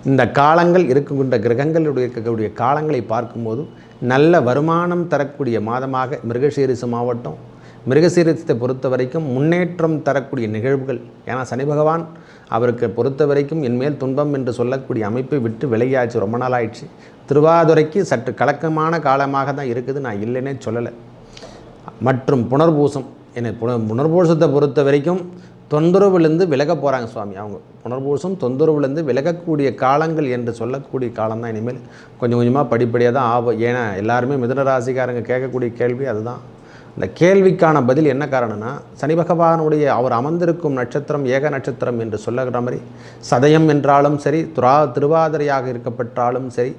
இந்த காலங்கள் இருக்கின்ற கிரகங்களுடைய இருக்கக்கூடிய காலங்களை பார்க்கும்போது நல்ல வருமானம் தரக்கூடிய மாதமாக மிருகசீரிச மாவட்டம். மிருகசீரிசத்தை பொறுத்த வரைக்கும் முன்னேற்றம் தரக்கூடிய நிகழ்வுகள். ஏன்னா சனி பகவான் அவருக்கு பொறுத்த வரைக்கும் என்மேல் துன்பம் என்று சொல்லக்கூடிய அமைப்பை விட்டு விலகியாச்சு, ரொம்ப நாள் ஆயிடுச்சு. திருவாதுரைக்கு சற்று கலக்கமான காலமாக தான் இருக்குது, நான் இல்லைன்னே சொல்லலை. மற்றும் புனர்பூசம், புனர்பூசத்தை பொறுத்த வரைக்கும் தொந்தரவுலேருந்து விலக போகிறாங்க சுவாமி. அவங்க புனர்பூசம் தொந்தரவுலேருந்து விலகக்கூடிய காலங்கள் என்று சொல்லக்கூடிய காலம் தான். இனிமேல் கொஞ்சம் கொஞ்சமாக படிப்படியாக தான் ஆகும். ஏன்னா எல்லாருமே மிதுன ராசிக்காரங்க கேட்கக்கூடிய கேள்வி அதுதான். இந்த கேள்விக்கான பதில் என்ன காரணம்னா, சனி பகவானுடைய அவர் அமர்ந்திருக்கும் நட்சத்திரம் ஏக நட்சத்திரம் என்று சொல்லுகிற மாதிரி சதயம் என்றாலும் சரி, திருவாதிரையாக இருக்கப்பட்டாலும் சரி,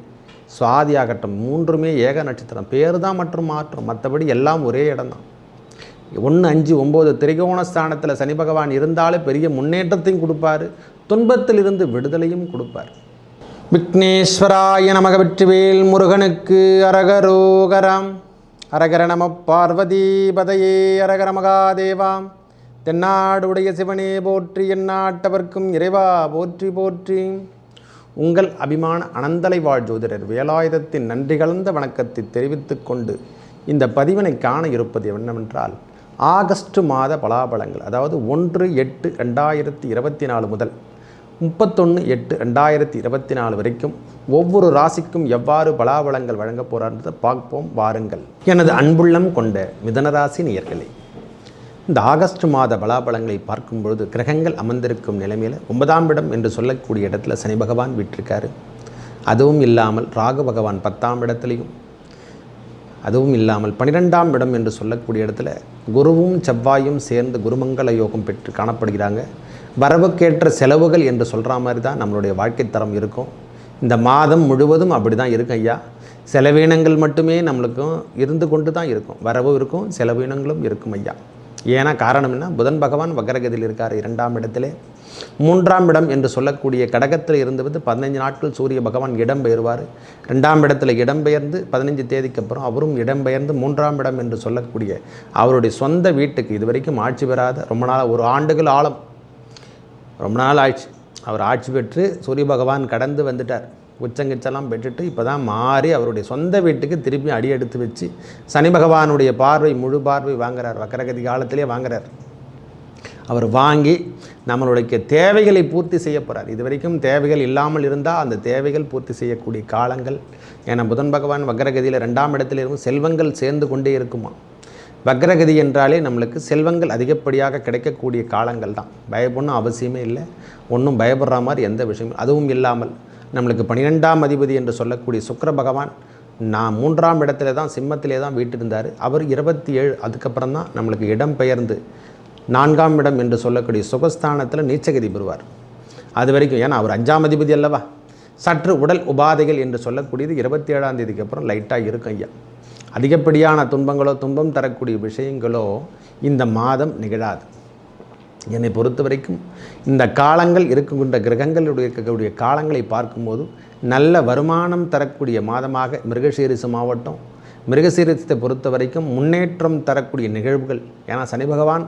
சுவாதியாகட்டும், மூன்றுமே ஏக நட்சத்திரம். பேர் தான் மற்றும் மாற்றம், மற்றபடி எல்லாம் ஒரே இடம் தான். 1, 5, 9 திரிகோணஸ்தானத்தில் சனி பகவான் இருந்தாலே பெரிய முன்னேற்றத்தையும் கொடுப்பார், துன்பத்திலிருந்து விடுதலையும் கொடுப்பார். விக்னேஸ்வராய நமக. வெற்றிவேல் முருகனுக்கு அரகரோகராம். அரகர நம பார்வதி பதையே அரகர மகாதேவாம். தென்னாடு உடைய சிவனே போற்றி, எந்நாட்டவர்க்கும் இறைவா போற்றி போற்றி. உங்கள் அபிமான அனந்தலை வாழ் ஜோதிடர் வேலாயுதத்தின் நன்றி கலந்த வணக்கத்தை தெரிவித்து கொண்டு இந்த பதிவினை காண இருப்பது என்னவென்றால், ஆகஸ்ட் மாத பலாபலங்கள், அதாவது 1/8/2024 முதல் 31/8/2024 வரைக்கும் ஒவ்வொரு ராசிக்கும் எவ்வாறு பலாபலங்கள் வழங்க போறார்ன்றதை பார்ப்போம் வாருங்கள். எனது அன்புள்ளம் கொண்ட மிதுனராசி நேயர்களே, இந்த ஆகஸ்ட் மாத பலாபலங்களை பார்க்கும்பொழுது கிரகங்கள் அமர்ந்திருக்கும் நிலைமையில் 9ஆம் இடம் என்று சொல்லக்கூடிய இடத்துல சனி பகவான் விட்டிருக்காரு. அதுவும் இல்லாமல் ராகு பகவான் 10ஆம் இடத்துலையும், அதுவும் இல்லாமல் 12ஆம் இடம் என்று சொல்லக்கூடிய இடத்துல குருவும் செவ்வாயும் சேர்ந்து குருமங்கள யோகம் பெற்று காணப்படுகிறாங்க. வரவுக்கேற்ற செலவுகள் என்று சொல்கிற மாதிரி தான் நம்மளுடைய வாழ்க்கை தரம் இருக்கும். இந்த மாதம் முழுவதும் அப்படி தான் இருக்கும் ஐயா. செலவீனங்கள் மட்டுமே நம்மளுக்கும் இருந்து கொண்டு தான் இருக்கும், வரவும் இருக்கும், செலவீனங்களும் இருக்கும் ஐயா. ஏன்னா காரணம் என்ன, புதன் பகவான் வக்ரகதியில் இருக்கார் 2ஆம் இடத்திலே. 3ஆம் இடம் என்று சொல்லக்கூடிய கடகத்தில் இருந்து 15 நாட்கள் சூரிய பகவான் இடம்பெயர்வார். 2ஆம் இடத்துல இடம்பெயர்ந்து 15 தேதிக்கு அப்புறம் அவரும் இடம்பெயர்ந்து 3ஆம் இடம் என்று சொல்லக்கூடிய அவருடைய சொந்த வீட்டுக்கு இதுவரைக்கும் ஆட்சி பெறாத ரொம்ப நாள், ஒரு ஆண்டுகள் ஆழம், ரொம்ப நாள் ஆட்சி அவர் ஆட்சி பெற்று சூரிய பகவான் கடந்து வந்துட்டார். உச்சங்கிச்செல்லாம் பெற்றுட்டு இப்போ தான் மாறி அவருடைய சொந்த வீட்டுக்கு திருப்பி அடி எடுத்து வச்சு சனி பகவானுடைய பார்வை, முழு பார்வை வாங்குறார். வக்கரகதி காலத்திலே வாங்குறார். அவர் வாங்கி நம்மளுடைய தேவைகளை பூர்த்தி செய்ய போகிறார். இது வரைக்கும் தேவைகள் இல்லாமல் இருந்தால் அந்த தேவைகள் பூர்த்தி செய்யக்கூடிய காலங்கள். ஏன்னா புதன் பகவான் வக்ரகதியில் 2ஆம் இடத்தில் இருக்கும், செல்வங்கள் சேர்ந்து கொண்டே இருக்குமா. வக்ரகதி என்றாலே நம்மளுக்கு செல்வங்கள் அதிகப்படியாக கிடைக்கக்கூடிய காலங்கள் தான். பயப்படணும் அவசியமே இல்லை, ஒன்றும் பயப்படுற மாதிரி எந்த விஷயமும். அதுவும் இல்லாமல் நம்மளுக்கு 12ஆம் அதிபதி என்று சொல்லக்கூடிய சுக்கிர பகவான் 3ஆம் இடத்துல தான், சிம்மத்திலே தான் வீட்டிருந்தார். அவர் 27 அதுக்கப்புறம் தான் நம்மளுக்கு இடம் பெயர்ந்து 4ஆம் இடம் என்று சொல்லக்கூடிய சுகஸ்தானத்தில் நீச்சகதி பெறுவார். அது வரைக்கும், ஏன்னா அவர் 5ஆம் அதிபதி அல்லவா. சற்று உடல் உபாதைகள் என்று சொல்லக்கூடியது 27ஆம் தேதிக்கு அப்புறம் லைட்டாக இருக்கும் ஐயா. அதிகப்படியான துன்பங்களோ, துன்பம் தரக்கூடிய விஷயங்களோ இந்த மாதம் நிகழாது. என்னை பொறுத்த வரைக்கும் இந்த காலங்கள் இருக்கின்ற கிரகங்களுடைய இருக்கக்கூடிய காலங்களை பார்க்கும்போது நல்ல வருமானம் தரக்கூடிய மாதமாக மிருகசீரிச மாவட்டம். மிருகசீரிசத்தை பொறுத்த வரைக்கும் முன்னேற்றம் தரக்கூடிய நிகழ்வுகள். ஏன்னா சனி பகவான்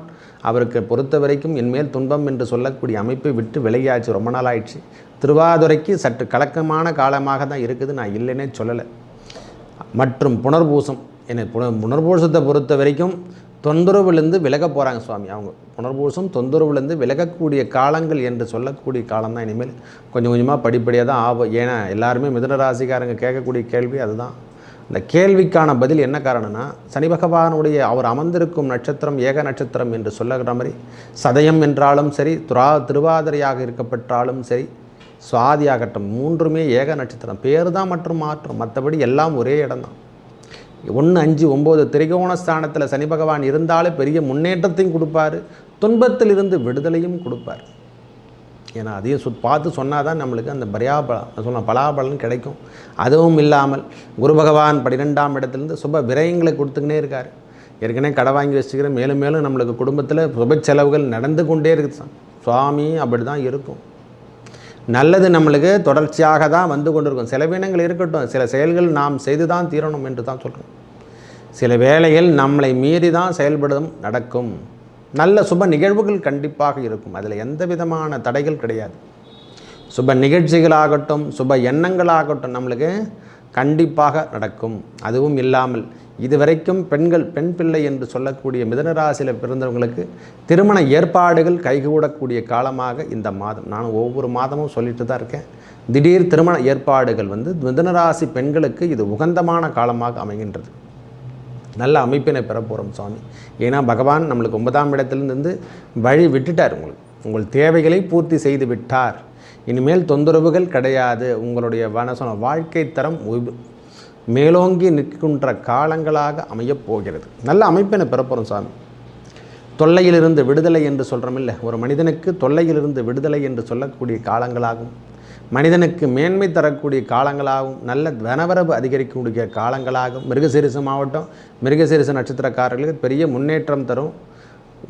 அவருக்கு பொறுத்த வரைக்கும் என்மேல் துன்பம் என்று சொல்லக்கூடிய அமைப்பை விட்டு விலகியாச்சு, ரொம்ப நாள் ஆயிடுச்சு. திருவாதுரைக்கு சற்று கலக்கமான காலமாக தான் இருக்குது, நான் இல்லைன்னே சொல்லலை. மற்றும் புனர்பூசம், புனர்பூசத்தை பொறுத்த வரைக்கும் தொந்தரவுலேருந்து விலக போகிறாங்க சுவாமி. அவங்க புனர்பூசம் தொந்தரவுலேருந்து விலகக்கூடிய காலங்கள் என்று சொல்லக்கூடிய காலம் தான். இனிமேல் கொஞ்சம் கொஞ்சமாக படிப்படியாக தான் ஆகும். ஏன்னா எல்லாருமே மிதுன ராசிக்காரங்க கேட்கக்கூடிய கேள்வி அதுதான். இந்த கேள்விக்கான பதில் என்ன காரணம்னா, சனி பகவானுடைய அவர் அமர்ந்திருக்கும் நட்சத்திரம் ஏக நட்சத்திரம் என்று சொல்லுகிற மாதிரி சதயம் என்றாலும் சரி, திருவாதிரையாக இருக்கப்பட்டாலும் சரி, சுவாதியாகட்டும், மூன்றுமே ஏக நட்சத்திரம். பேர் தான் மற்றும் மாற்றம், மற்றபடி எல்லாம் ஒரே இடம் தான். 1, 5, 9 திரிகோணஸ்தானத்தில் சனி பகவான் இருந்தாலே பெரிய முன்னேற்றத்தையும் கொடுப்பார், துன்பத்திலிருந்து விடுதலையும் கொடுப்பார். ஏன்னா அதையும் பார்த்து சொன்னால் தான் நம்மளுக்கு அந்த பலாபலன் கிடைக்கும். அதுவும் இல்லாமல் குரு பகவான் 12ஆம் இடத்துலேருந்து சுப விரயங்களை கொடுத்துக்கினே இருக்கார். ஏற்கனவே கடை வாங்கி வச்சுக்கிற மேலும் மேலும் நம்மளுக்கு குடும்பத்தில் சுப செலவுகள் நடந்து கொண்டே இருக்குது சுவாமி. அப்படி தான் இருக்கும். நல்லது நம்மளுக்கு தொடர்ச்சியாக தான் வந்து கொண்டிருக்கும். செலவினங்கள் இருக்கட்டும், சில செயல்கள் நாம் செய்து தான் தீரணும் என்று தான் சொல்கிறோம். சில வேளைகள் நம்மளை மீறி தான் செயல்படும் நடக்கும். நல்ல சுப நிகழ்வுகள் கண்டிப்பாக இருக்கும், அதில் எந்த விதமான தடைகள் கிடையாது. சுப நிகழ்ச்சிகளாகட்டும், சுப எண்ணங்களாகட்டும் நம்மளுக்கு கண்டிப்பாக நடக்கும். அதுவும் இல்லாமல் இதுவரைக்கும் பெண் பிள்ளை என்று சொல்லக்கூடிய மிதுனராசியில் பிறந்தவங்களுக்கு திருமண ஏற்பாடுகள் கைகூடக்கூடிய காலமாக இந்த மாதம். நான் ஒவ்வொரு மாதமும் சொல்லிட்டு தான் இருக்கேன். திடீர் திருமண ஏற்பாடுகள் மிதுனராசி பெண்களுக்கு இது உகந்தமான காலமாக அமைகின்றது. நல்ல அமைப்பினை பெற போகிறோம் சுவாமி. ஏன்னா பகவான் நம்மளுக்கு 9ஆம் இடத்திலிருந்து வழி விட்டுட்டார். உங்கள் தேவைகளை பூர்த்தி செய்து விட்டார். இனிமேல் தொந்தரவுகள் கிடையாது. உங்களுடைய வாழ்க்கை தரம் மேலோங்கி நிற்கின்ற காலங்களாக அமையப் போகிறது. நல்ல அமைப்பினை பெற போகிறோம் சாமி. தொல்லையிலிருந்து விடுதலை என்று சொல்கிறோம் இல்லை, ஒரு மனிதனுக்கு தொல்லையிலிருந்து விடுதலை என்று சொல்லக்கூடிய காலங்களாகும், மனிதனுக்கு மேன்மை தரக்கூடிய காலங்களாகவும், நல்ல தனவரவு அதிகரிக்கக்கூடிய காலங்களாகும். மிருகசீரிச மாவட்டம், மிருகசீரிச நட்சத்திரக்காரர்களுக்கு பெரிய முன்னேற்றம் தரும்.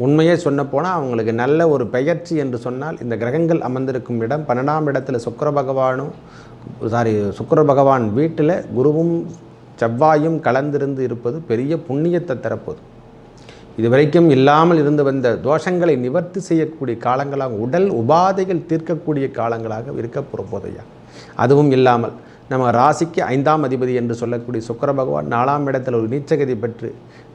உண்மையே சொன்னப்போனால் அவங்களுக்கு நல்ல ஒரு பெயர்ச்சி என்று சொன்னால் இந்த கிரகங்கள் அமர்ந்திருக்கும் இடம் 12ஆம் இடத்துல சுக்கிர பகவான் வீட்டில் குருவும் செவ்வாயும் கலந்திருந்து இருப்பது பெரிய புண்ணியத்தை தரப்போது. இதுவரைக்கும் இல்லாமல் இருந்து வந்த தோஷங்களை நிவர்த்தி செய்யக்கூடிய காலங்களாக, உடல் உபாதைகள் தீர்க்கக்கூடிய காலங்களாக இருக்க போதையா. அதுவும் இல்லாமல் நம்ம ராசிக்கு 5ஆம் அதிபதி என்று சொல்லக்கூடிய சுக்கிர பகவான் 4ஆம் இடத்தில் ஒரு நீச்சகதி பெற்று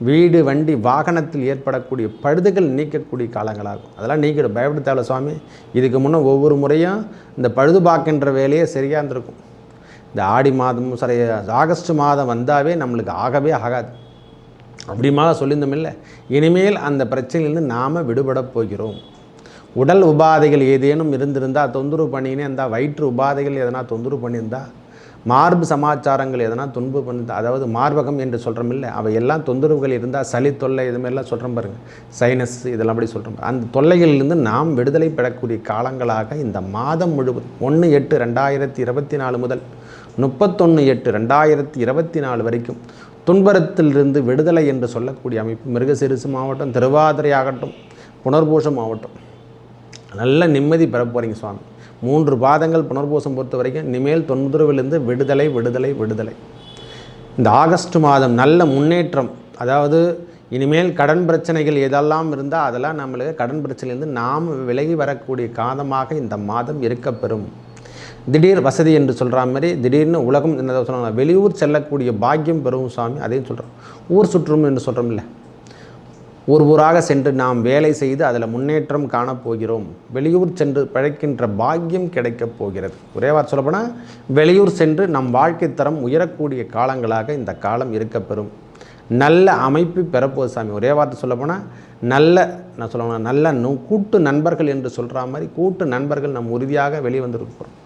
வீடு வண்டி வாகனத்தில் ஏற்படக்கூடிய பழுதுகள் நீக்கக்கூடிய காலங்களாகும். அதெல்லாம் நீக்கிடும், பயப்பட தேவை சுவாமி. இதுக்கு முன்னே ஒவ்வொரு முறையும் இந்த பழுது பார்க்கின்ற வேலையே சரியாக இருந்திருக்கும். இந்த ஆடி மாதமும் சரி, ஆகஸ்ட் மாதம் வந்தாவே நம்மளுக்கு ஆகவே ஆகாது. அப்படிமா சொல்லியிருந்தோம் இல்லை. இனிமேல் அந்த பிரச்சனையிலிருந்து நாம் விடுபட போகிறோம். உடல் உபாதைகள் ஏதேனும் இருந்திருந்தால் தொந்தரவு பண்ணினே இருந்தால், வயிற்று உபாதைகள் எதனா தொந்தரவு பண்ணியிருந்தால், மார்பு சமாச்சாரங்கள் எதனா துன்பு பண்ணி, அதாவது மார்பகம் என்று சொல்கிறோம் இல்லை, அவையெல்லாம் தொந்தரவுகள் இருந்தால், சளி தொல்லை இதுமாரிலாம் சொல்கிறோம் பாருங்கள், சைனஸ் இதெல்லாம் அப்படி சொல்கிறோம். அந்த தொல்லைகளிலிருந்து நாம் விடுதலை பெறக்கூடிய காலங்களாக இந்த மாதம் முழுவதும் 1/8/2024 முதல் 31/8/2024 வரைக்கும் துன்பரத்திலிருந்து விடுதலை என்று சொல்லக்கூடிய அமைப்பு. மிருகசீரிசு மாவட்டம், திருவாதிரை ஆகட்டும், புனர்பூசம் ஆகட்டும், நல்ல நிம்மதி பெற போகிறீங்க சுவாமி. 3 பாதங்கள் புனர்பூசம் பொறுத்த வரைக்கும் இனிமேல் தொந்தரவிலிருந்து விடுதலை விடுதலை விடுதலை. இந்த ஆகஸ்ட் மாதம் நல்ல முன்னேற்றம். அதாவது இனிமேல் கடன் பிரச்சனைகள் எதெல்லாம் இருந்தால் அதெல்லாம் நம்மளுக்கு கடன் பிரச்சனையிலேருந்து நாம் விலகி வரக்கூடிய காலமாக இந்த மாதம் இருக்கப்பெறும். திடீர் வசதி என்று சொல்கிற மாதிரி திடீர்னு உலகம் என்ன சொல்கிறாங்க, வெளியூர் செல்லக்கூடிய பாக்கியம் பெறும் சுவாமி. அதையும் சொல்கிறோம். ஊர் சுற்றும் என்று சொல்கிறோம் இல்லை, ஊராக சென்று நாம் வேலை செய்து அதில் முன்னேற்றம் காணப்போகிறோம். வெளியூர் சென்று பிழைக்கின்ற பாக்கியம் கிடைக்கப் போகிறது. ஒரே வார்த்தை சொல்லப்போனால் வெளியூர் சென்று நம் வாழ்க்கை தரம் உயரக்கூடிய காலங்களாக இந்த காலம் இருக்கப்பெறும். நல்ல அமைப்பு பெறப்போகுது சாமி. ஒரே வார்த்தை சொல்லப்போனால் நான் சொல்லணும், நல்ல கூட்டு நண்பர்கள் என்று சொல்கிற மாதிரி கூட்டு நண்பர்கள் நம்ம உறுதியாக வெளியே வந்துருக்கிறோம்.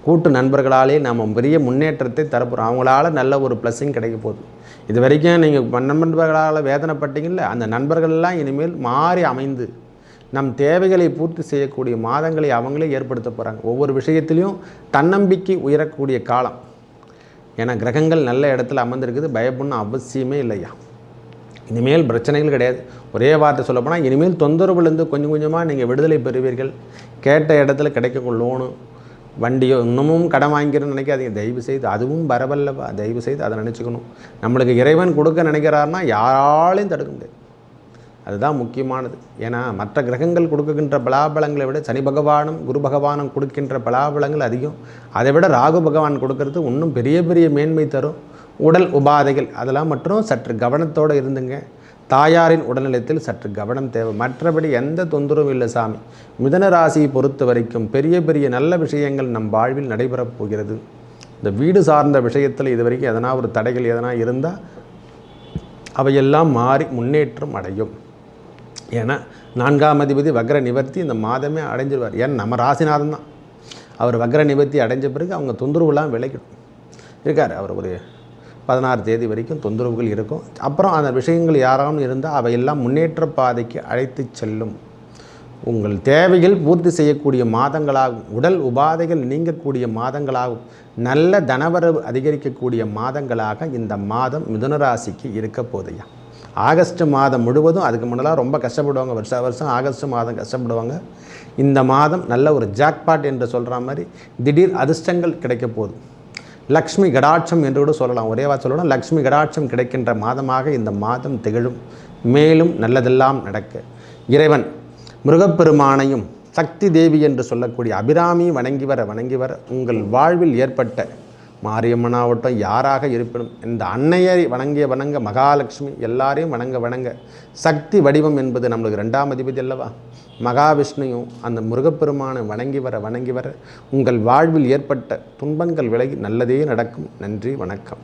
கூட்டு நண்பர்களாலே நாம் பெரிய முன்னேற்றத்தை தரப்போகிறோம். அவங்களால நல்ல ஒரு ப்ளஸ்ஸிங் கிடைக்க போகுது. இது வரைக்கும் நீங்கள் நண்பர்களால் வேதனைப்பட்டீங்கல்ல, அந்த நண்பர்கள்லாம் இனிமேல் மாறி அமைந்து நம் தேவைகளை பூர்த்தி செய்யக்கூடிய மாதங்களை அவங்களே ஏற்படுத்த போகிறாங்க. ஒவ்வொரு விஷயத்திலையும் தன்னம்பிக்கை உயரக்கூடிய காலம். ஏன்னா கிரகங்கள் நல்ல இடத்துல அமர்ந்திருக்குது, பயப்படணும் அவசியமே இல்லையா. இனிமேல் பிரச்சனைகள் கிடையாது. ஒரே வார்த்தை சொல்லப்போனால் இனிமேல் தொந்தரவுலேருந்து கொஞ்சம் கொஞ்சமாக நீங்கள் விடுதலை பெறுவீர்கள். கேட்ட இடத்துல கிடைக்க லோனு வண்டியோ இன்னமும் கடன் வாங்கிக்கிறேன்னு நினைக்காதீங்க. தயவு செய்து அதுவும் வரவல்லவா, தயவு செய்து அதை நினச்சிக்கணும். நம்மளுக்கு இறைவன் கொடுக்க நினைக்கிறாருன்னா யாராலையும் தடுக்க முடியாது. அதுதான் முக்கியமானது. ஏன்னா மற்ற கிரகங்கள் கொடுக்கின்ற பலாபலங்களை விட சனி பகவானும் குரு பகவானும் கொடுக்கின்ற பலாபலங்கள் அதிகம். அதை விட ராகு பகவான் கொடுக்கறது இன்னும் பெரிய பெரிய மேன்மை தரும். உடல் உபாதைகள் அதெல்லாம் மற்றும் சற்று கவனத்தோடு இருந்துங்க. தாயாரின் உடல்நலத்தில் சற்று கவனம் தேவை. மற்றபடி எந்த தொந்தரவும் இல்லை சாமி. மிதுன ராசியை பொறுத்த வரைக்கும் பெரிய பெரிய நல்ல விஷயங்கள் நம் வாழ்வில் நடைபெறப் போகிறது. இந்த வீடு சார்ந்த விஷயத்தில் இது வரைக்கும் எதனா ஒரு தடைகள் எதனா இருந்தால் அவையெல்லாம் மாறி முன்னேற்றம் அடையும். ஏன்னா 4ஆம் அதிபதி வக்ர நிவர்த்தி இந்த மாதமே அடைஞ்சிருவார். ஏன்னா நம்ம ராசிநாதன் தான். அவர் வக்ர நிவர்த்தி அடைஞ்ச பிறகு அவங்க தொந்தரவுலாம் விளைக்கிடும் இருக்கார். அவர் ஒரு 16 தேதி வரைக்கும் தொந்தரவுகள் இருக்கும். அப்புறம் அந்த விஷயங்கள் யாராலும் இருந்தால் அவையெல்லாம் முன்னேற்ற பாதைக்கு அழைத்து செல்லும். உங்கள் தேவைகள் பூர்த்தி செய்யக்கூடிய மாதங்களாகும். உடல் உபாதைகள் நீங்கக்கூடிய மாதங்களாகும். நல்ல தனவரவு அதிகரிக்கக்கூடிய மாதங்களாக இந்த மாதம் மிதுன ராசிக்கு இருக்க போதையா. ஆகஸ்ட் மாதம் முழுவதும், அதுக்கு முன்னெல்லாம் ரொம்ப கஷ்டப்படுவாங்க, வருஷம் ஆகஸ்ட் மாதம் கஷ்டப்படுவாங்க. இந்த மாதம் நல்ல ஒரு ஜாக்பாட் என்று சொல்கிற மாதிரி திடீர் அதிர்ஷ்டங்கள் கிடைக்க போகுது. லக்ஷ்மி கடாட்சம் என்று கூட சொல்லலாம். ஒரே வார்த்தை சொல்லணும், லக்ஷ்மி கடாட்சம் கிடைக்கின்ற மாதமாக இந்த மாதம் திகழும். மேலும் நல்லதெல்லாம் நடக்க இறைவன் முருகப்பெருமானையும் சக்தி தேவி என்று சொல்லக்கூடிய அபிராமி வணங்கி வர உங்கள் வாழ்வில் ஏற்பட்ட மாரியம்மனாவட்டும் யாராக இருப்பினும் இந்த அன்னையை வணங்க மகாலட்சுமி எல்லாரையும் வணங்க சக்தி வடிவம் என்பது நம்மளுக்கு 2ஆம் அதிபதி அல்லவா. மகாவிஷ்ணுவும் அந்த முருகப்பெருமானை வணங்கி வர உங்கள் வாழ்வில் ஏற்பட்ட துன்பங்கள் விலகி நல்லதே நடக்கும். நன்றி, வணக்கம்.